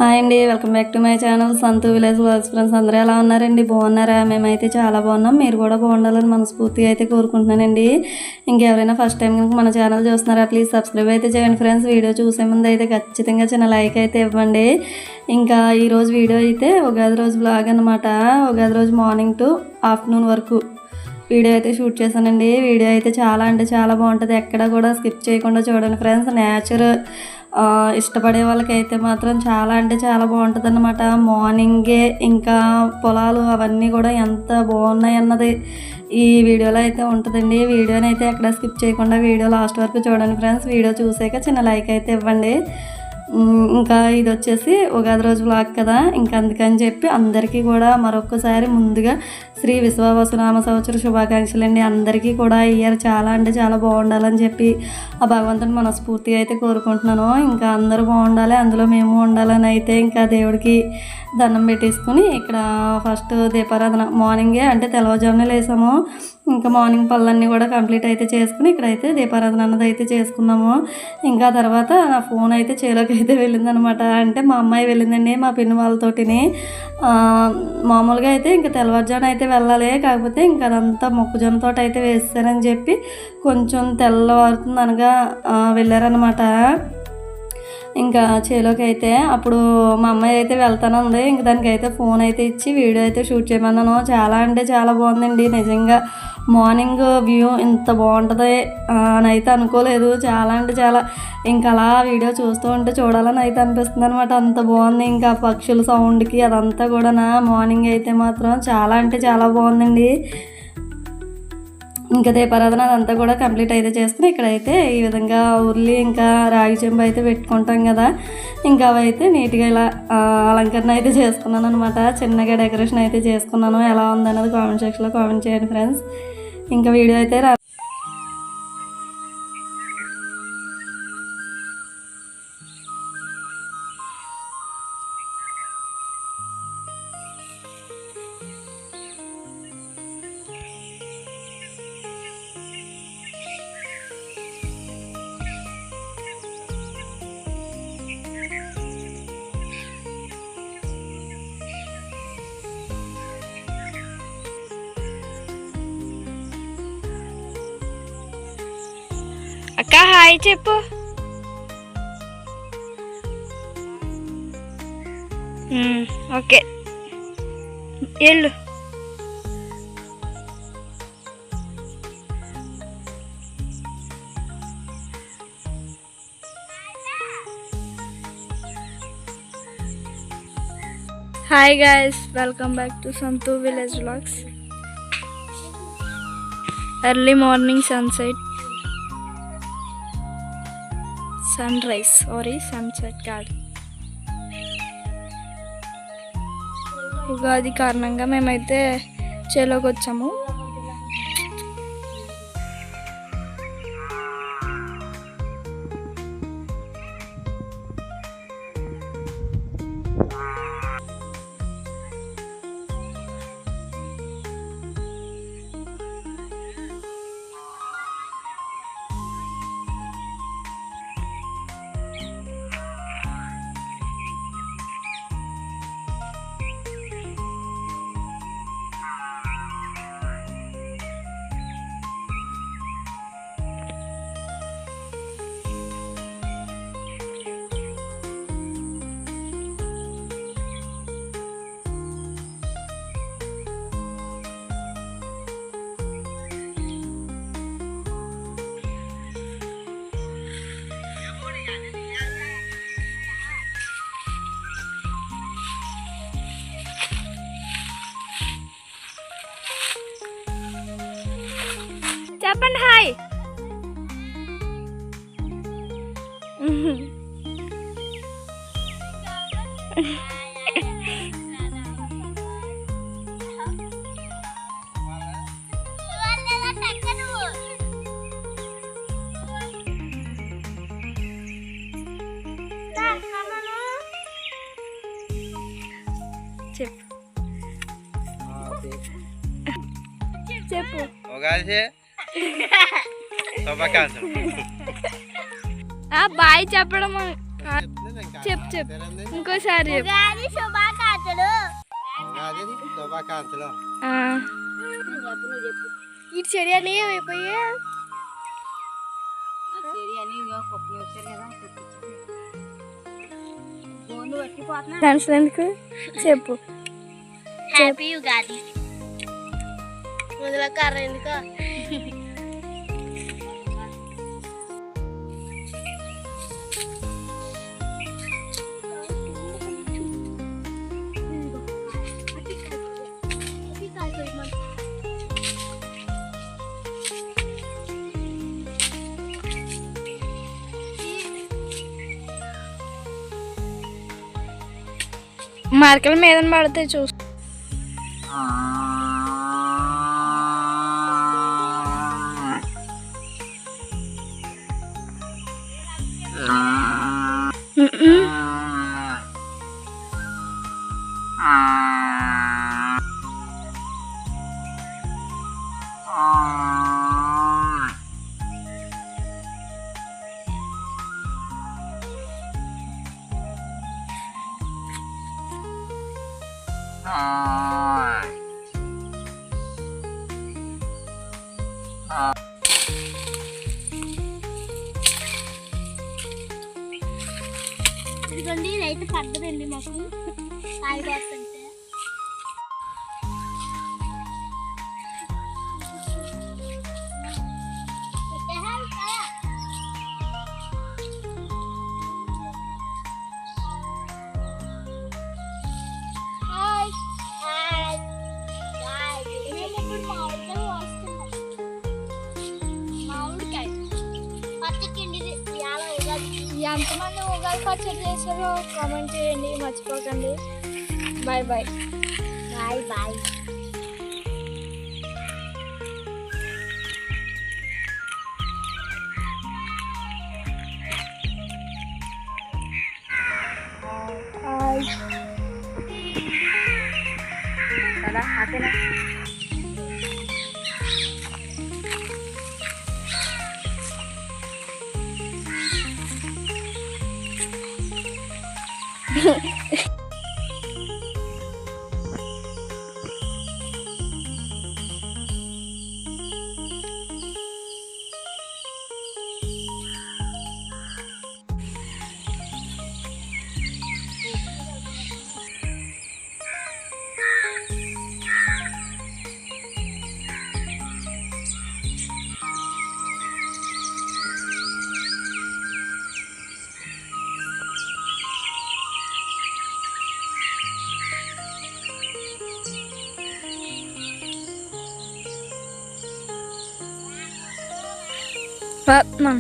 Hi అండి, welcome back to my channel Santhu village vlogs. Friends అందరూ ఎలా ఉన్నారండి? బాగున్నారా? మేమైతే చాలా బాగున్నాం. మీరు కూడా బాగుండాలని మనస్ఫూర్తిగా అయితే కోరుకుంటున్నానండి. ఇంకెవరైనా ఫస్ట్ టైం కనుక మన ఛానల్ చూస్తున్నారా, ప్లీజ్ సబ్స్క్రైబ్ అయితే చేయండి ఫ్రెండ్స్. వీడియో చూసే ముందు అయితే ఖచ్చితంగా చిన్న లైక్ అయితే ఇవ్వండి. ఇంకా ఈరోజు వీడియో అయితే ఉగాది రోజు వ్లాగ్ అనమాట. ఉగాది రోజు మార్నింగ్ టు ఆఫ్టర్నూన్ వరకు వీడియో అయితే షూట్ చేశానండి. వీడియో అయితే చాలా అంటే చాలా బాగుంటుంది. ఎక్కడ కూడా స్కిప్ చేయకుండా చూడండి ఫ్రెండ్స్. నేచర్ ఇష్టపడే వాళ్ళకైతే మాత్రం చాలా అంటే చాలా బాగుంటుంది అన్నమాట. మార్నింగే ఇంకా పొలాలు అవన్నీ కూడా ఎంత బాగున్నాయి అన్నది ఈ వీడియోలో అయితే ఉంటుందండి. వీడియోని అయితే ఎక్కడ స్కిప్ చేయకుండా వీడియో లాస్ట్ వరకు చూడండి ఫ్రెండ్స్. వీడియో చూసాక చిన్న లైక్ అయితే ఇవ్వండి. ఇంకా ఇది వచ్చేసి ఉగాది రోజు వ్లాగ్ కదా, ఇంకా అందుకని చెప్పి అందరికీ కూడా మరొకసారి ముందుగా శ్రీ విశ్వావసునామ సంవత్సర శుభాకాంక్షలు అండి. అందరికీ కూడా ఇయర్ చాలా అంటే చాలా బాగుండాలని చెప్పి ఆ భగవంతుని మనస్ఫూర్తిగా అయితే కోరుకుంటున్నాను. ఇంకా అందరూ బాగుండాలి, అందులో మేము ఉండాలని అయితే ఇంకా దేవుడికి దండం పెట్టేసుకుని ఇక్కడ ఫస్ట్ దీపారాధన మార్నింగే అంటే తెల్లవారుజామునే లేసాము. ఇంకా మార్నింగ్ పనులన్నీ కూడా కంప్లీట్ అయితే చేసుకుని ఇక్కడైతే దీపారాధన అన్నది అయితే చేసుకున్నాము. ఇంకా తర్వాత నా ఫోన్ అయితే చేలోకి అయితే వెళ్ళిందనమాట. అంటే మా అమ్మాయి వెళ్ళిందండి మా పిన్ని వాళ్ళతోటిని. మామూలుగా అయితే ఇంకా తెల్లవారుజామున అయితే వెళ్ళాలి, కాకపోతే ఇంకా అదంతా మొక్కజొన్న తోట అయితే వేస్తానని చెప్పి కొంచెం తెల్లవారుతుంది అనగా వెళ్ళారనమాట. ఇంకా చేలోకి అయితే అప్పుడు మా అమ్మాయి అయితే వెళ్తానుంది. ఇంక దానికైతే ఫోన్ అయితే ఇచ్చి వీడియో అయితే షూట్ చేయమన్నాను. చాలా అంటే చాలా బాగుందండి నిజంగా. మార్నింగ్ వ్యూ ఇంత బాగుంటుంది అని అయితే అనుకోలేదు. చాలా అంటే చాలా ఇంకా అలా వీడియో చూస్తూ ఉంటే చూడాలని అయితే అనిపిస్తుంది అనమాట. అంత బాగుంది. ఇంకా పక్షుల సౌండ్కి అదంతా కూడా మార్నింగ్ అయితే మాత్రం చాలా అంటే చాలా బాగుందండి. ఇంకా దీపారాధన అదంతా కూడా కంప్లీట్ అయితే చేసుకుని ఇక్కడైతే ఈ విధంగా ఉర్లి ఇంకా రాగి చెంబు అయితే పెట్టుకుంటాం కదా, ఇంకా అవైతే నీట్గా ఇలా అలంకరణ అయితే చేసుకున్నాను అనమాట. చిన్నగా డెకరేషన్ అయితే చేసుకున్నాను. ఎలా ఉందన్నది కామెంట్ సెక్షన్లో కామెంట్ చేయండి ఫ్రెండ్స్. ఇంకా వీడియో అయితే అక్క హాయ్ చెప్పు. ఓకే వెళ్ళు. Hi guys, welcome back to Santhu village vlogs. Early morning sunset, sunrise sunset కాదు. ఉగాది కారణంగా మేమైతే చేలోకి వచ్చాము. చెప్పండి హాయ్. చెప్పు చెప్పు. శుభాకాంక్షలు. బాయ్ చెప్పడం చెప్పు చెప్పు ఇంకోసారి చెప్పు. ఆ, ఇటు చెడి అని అయిపోయా ఫ్రెండ్స్ ఎందుకు చెప్పు. హ్యాపీ ఉగాది మొదల కర్ర ఎందుకు మార్కల మీద పడితే చూసు. ఇదిగోండి ఇదైతే పడ్డదండి మాకు కాయ కాస్తుంటే ఎంతమంది ఉగాది పచ్చడి చేశారో కామెంట్ చేయండి, మర్చిపోకండి. Bye bye. Bye bye. Ratnam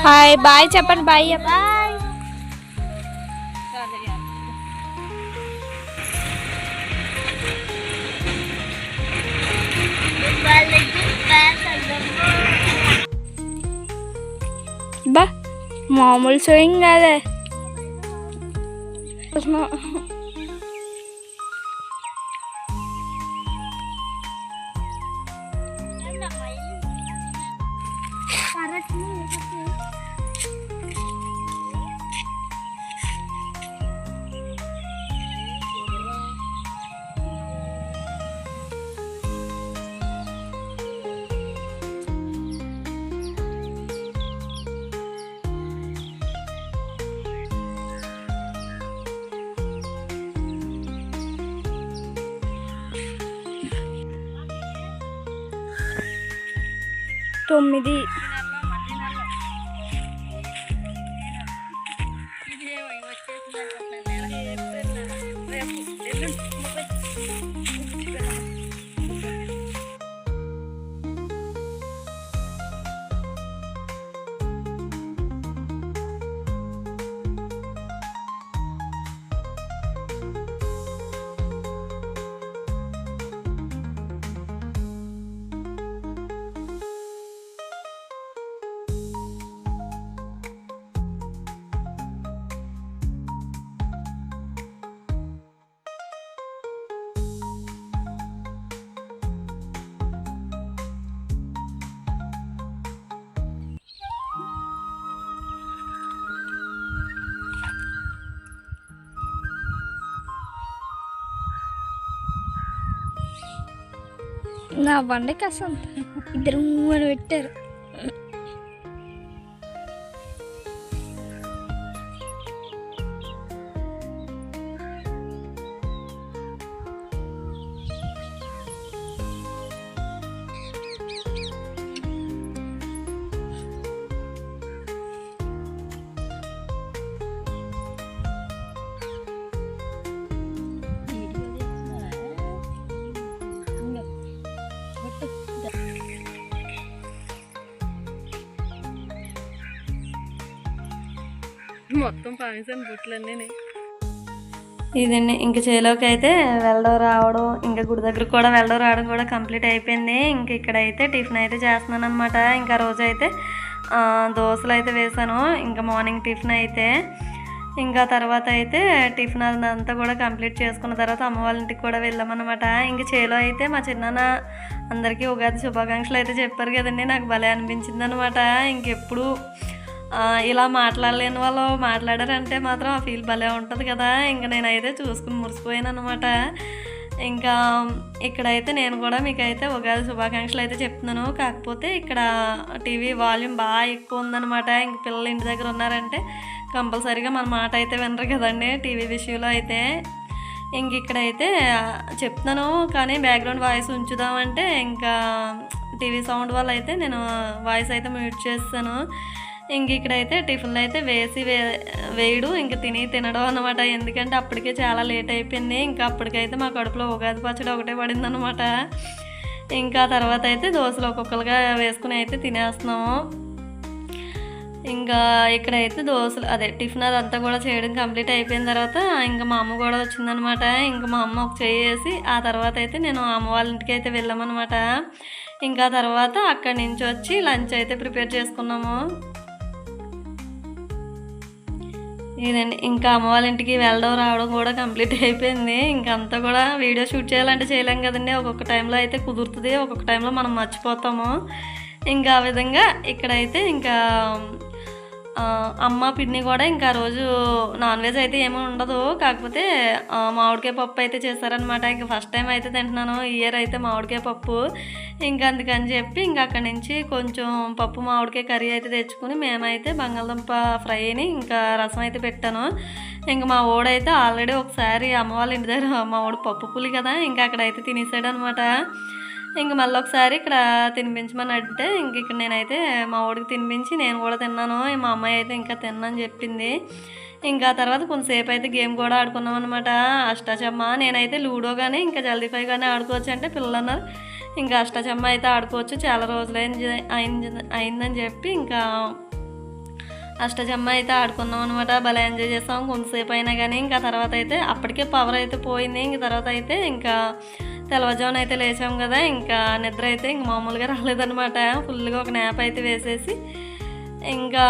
hi bye చెప్పండి. Bye bye. బా మామూలు షోయింగ్ కాదే. 9. నా బండకి అసలు ఇద్దరు మూడు పెట్టారు. మొత్తం ఫంక్షన్ బుట్లన్నీ ఇదండి. ఇంక చేలోకి అయితే వెళ్ళడం రావడం, ఇంకా గుడి దగ్గర కూడా వెళ్ళడం రావడం కూడా కంప్లీట్ అయిపోయింది. ఇంక ఇక్కడైతే టిఫిన్ అయితే చేస్తున్నాను అనమాట. ఇంకా రోజు అయితే దోశలు అయితే వేసాను. ఇంకా మార్నింగ్ టిఫిన్ అయితే ఇంకా తర్వాత అయితే టిఫిన్ అదంతా కూడా కంప్లీట్ చేసుకున్న తర్వాత అమ్మ వాళ్ళ ఇంటికి కూడా వెళ్ళామన్నమాట. ఇంక చేలో అయితే మా చిన్నాన్న అందరికీ ఉగాది శుభాకాంక్షలు అయితే చెప్పారు కదండి. నాకు భలే అనిపించింది అనమాట. ఇంకెప్పుడు ఇలా మాట్లాడలేని వాళ్ళు మాట్లాడారంటే మాత్రం ఆ ఫీల్ భలే ఉంటుంది కదా. ఇంకా నేనైతే చూసుకుని మురిసిపోయాను అనమాట. ఇంకా ఇక్కడైతే నేను కూడా మీకైతే ఉగాది శుభాకాంక్షలు అయితే చెప్తున్నాను. కాకపోతే ఇక్కడ టీవీ వాల్యూమ్ బాగా ఎక్కువ ఉందన్నమాట. ఇంక పిల్లలు ఇంటి దగ్గర ఉన్నారంటే కంపల్సరీగా మన మాట అయితే వినరు కదండి టీవీ విషయంలో అయితే. ఇంక ఇక్కడైతే చెప్తున్నాను కానీ బ్యాక్గ్రౌండ్ వాయిస్ ఉంచుదామంటే ఇంకా టీవీ సౌండ్ వల్ల అయితే నేను వాయిస్ అయితే మ్యూట్ చేస్తాను. ఇంక ఇక్కడైతే టిఫిన్లు అయితే వేయడు ఇంక తినడం అనమాట. ఎందుకంటే అప్పటికే చాలా లేట్ అయిపోయింది. ఇంకా అప్పటికైతే మా కడుపులో ఉగాది పచ్చడి ఒకటే పడింది అనమాట. ఇంకా తర్వాత అయితే దోశలు ఒక్కొక్కరుగా వేసుకుని అయితే తినేస్తున్నాము. ఇంకా ఇక్కడైతే దోశలు టిఫిన్ అదంతా కూడా చేయడం కంప్లీట్ అయిపోయిన తర్వాత ఇంకా మా అమ్మ కూడా వచ్చిందనమాట. ఇంకా మా అమ్మ ఒక చేసి ఆ తర్వాత అయితే నేను అమ్మ వాళ్ళ ఇంటికి అయితే వెళ్ళామన్నమాట. ఇంకా తర్వాత అక్కడి నుంచి వచ్చి లంచ్ అయితే ప్రిపేర్ చేసుకున్నాము. ఇదండి. ఇంకా అమ్మ వాళ్ళ ఇంటికి వెళ్ళడం రావడం కూడా కంప్లీట్ అయిపోయింది. ఇంకంతా కూడా వీడియో షూట్ చేయాలంటే చేయలేం కదండి. ఒక్కొక్క టైంలో అయితే కుదురుతుంది, ఒక్కొక్క టైంలో మనం మర్చిపోతాము. ఇంకా ఆ విధంగా ఇక్కడైతే ఇంకా అమ్మ పిన్ని కూడా ఇంకా రోజు నాన్ వెజ్ అయితే ఏమీ ఉండదు. కాకపోతే మామిడికాయ పప్పు అయితే చేశారనమాట. ఇంకా ఫస్ట్ టైం అయితే తింటున్నాను ఈ ఇయర్ అయితే మామిడికాయ పప్పు. ఇంకా అందుకని చెప్పి ఇంకా అక్కడి నుంచి కొంచెం పప్పు మామిడికాయ కర్రీ అయితే తెచ్చుకుని మేమైతే బంగాళదుంప ఫ్రైని ఇంకా రసం అయితే పెట్టాను. ఇంకా మా ఓడైతే ఆల్రెడీ ఒకసారి అమ్మ వాళ్ళ ఇంటి దగ్గర మా ఓడు పప్పు పులి కదా ఇంకా అక్కడైతే తినేసాడు అనమాట. ఇంక మళ్ళీ ఒకసారి ఇక్కడ తినిపించమని అంటే ఇంక ఇక్కడ నేనైతే మా ఓడికి తినిపించి నేను కూడా తిన్నాను. మా అమ్మాయి అయితే ఇంకా తిన్నాను చెప్పింది. ఇంకా తర్వాత కొంతసేపు అయితే గేమ్ కూడా ఆడుకున్నాం అనమాట. అష్టాచమ్మ నేనైతే లూడో కానీ ఇంకా జల్దీఫై కానీ ఆడుకోవచ్చు అంటే పిల్లలు అన్నారు ఇంకా అష్టాచమ్మ అయితే ఆడుకోవచ్చు చాలా రోజులు అయిందని చెప్పి ఇంకా అష్టాచమ్మ అయితే ఆడుకున్నాం అనమాట. భలే ఎంజాయ్ చేస్తాం కొంతసేపు అయినా కానీ. ఇంకా తర్వాత అయితే అప్పటికే పవర్ అయితే పోయింది. ఇంక తర్వాత అయితే ఇంకా తెల్లవారుజామున అయితే లేచాం కదా ఇంకా నిద్ర అయితే ఇంక మామూలుగా రాలేదనమాట. ఫుల్గా ఒక న్యాప్ అయితే వేసేసి ఇంకా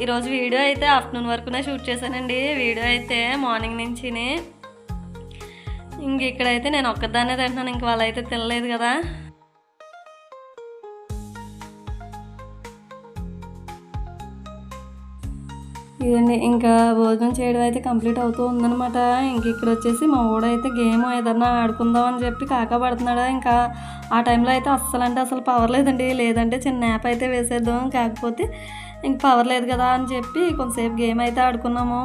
ఈరోజు వీడియో అయితే ఆఫ్టర్నూన్ వరకునే షూట్ చేశానండి. వీడియో అయితే మార్నింగ్ నుంచి. ఇంక ఇక్కడైతే నేను ఒక్కదాన్నే తింటున్నాను, ఇంక వాళ్ళైతే తినలేదు కదా. ఇదండి ఇంకా భోజనం చేయడం అయితే కంప్లీట్ అవుతూ ఉందనమాట. ఇంక ఇక్కడ వచ్చేసి మా ఊడైతే గేమ్ ఏదన్నా ఆడుకుందాం అని చెప్పి కాకా పడుతున్నాడు. ఇంకా ఆ టైంలో అయితే అస్సలు పవర్ లేదంటే చిన్న న్యాప్ అయితే వేసేద్దాం. కాకపోతే ఇంక పవర్ లేదు కదా అని చెప్పి కొంతసేపు గేమ్ అయితే ఆడుకున్నాము.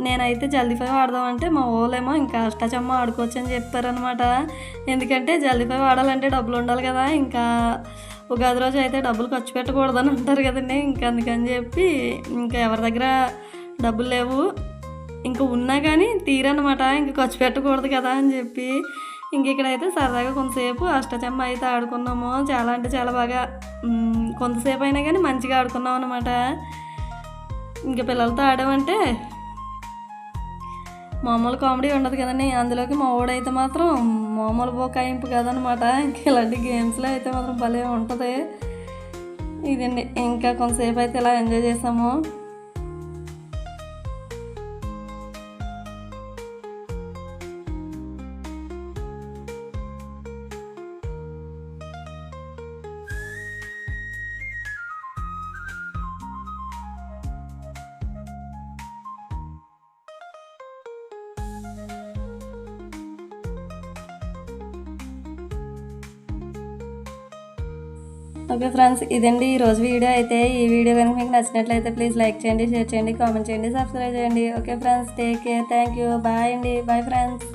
నేనైతే జల్దీఫై ఆడదామంటే మా ఊళ్ళేమో ఇంకా అష్టాచమ్మ ఆడుకోవచ్చు అని చెప్పారనమాట. ఎందుకంటే జల్దీఫై ఆడాలంటే డబ్బులు ఉండాలి కదా. ఇంకా ఉగాది రోజు అయితే డబ్బులు ఖర్చు పెట్టకూడదని అంటారు కదండి. ఇంకా అందుకని చెప్పి ఇంకా ఎవరి దగ్గర డబ్బులు లేవు, ఇంకా ఉన్నా కానీ తీరనమాట, ఇంక ఖర్చు పెట్టకూడదు కదా అని చెప్పి ఇంక ఇక్కడైతే సరదాగా కొంతసేపు అష్టచమ్మ అయితే ఆడుకున్నాము. చాలా అంటే చాలా బాగా కొంతసేపు అయినా కానీ మంచిగా ఆడుకున్నాం అనమాట. ఇంకా పిల్లలతో ఆడామంటే మామూలు కామెడీ ఉండదు కదండి. అందులోకి మా వాడైతే మాత్రం మామూలు బోకాయింపు కదనమాట. ఇంక ఇలాంటి గేమ్స్లో అయితే మాత్రం భలే ఉంటుంది. ఇదండి, ఇంకా కొంతసేపు అయితే ఇలా ఎంజాయ్ చేసాము. ఓకే ఫ్రెండ్స్, ఇదండి ఈరోజు వీడియో అయితే. ఈ వీడియో కనుక మీకు నచ్చినట్లయితే ప్లీజ్ లైక్ చేయండి, షేర్ చేయండి, కామెంట్ చేయండి, సబ్స్క్రైబ్ చేయండి. Okay friends, take care, thank you, bye అండి, బాయ్ ఫ్రెండ్స్.